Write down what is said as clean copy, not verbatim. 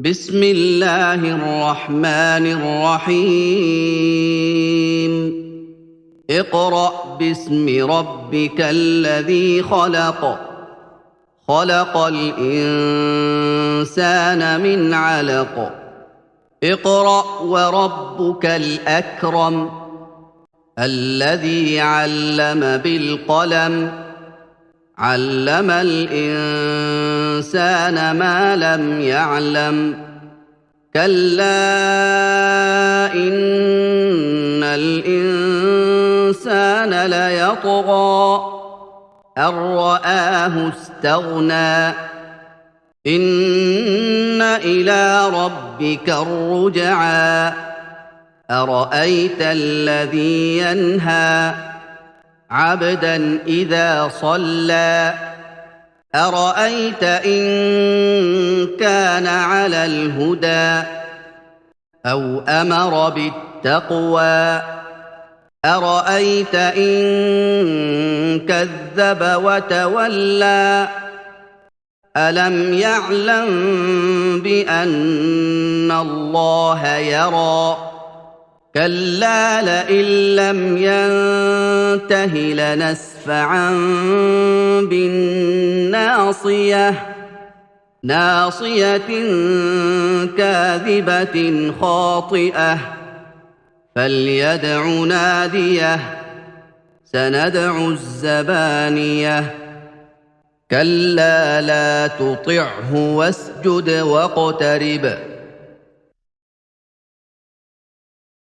بسم الله الرحمن الرحيم اقرأ باسم ربك الذي خلق خلق الإنسان من علق اقرأ وربك الأكرم الذي علم بالقلم علم الإنسان ما لم يعلم كلا إن الإنسان ليطغى أن رآه استغنى إن إلى ربك الرجعى أرأيت الذي ينهى عبدا إذا صلى أرأيت إن كان على الهدى أو أمر بالتقوى أرأيت إن كذب وتولى ألم يعلم بأن الله يرى كلا لئن لم ينته لنسفعا بالناصية ناصية كاذبة خاطئة فليدع ناديه سندع الزبانية كلا لا تطعه واسجد واقترب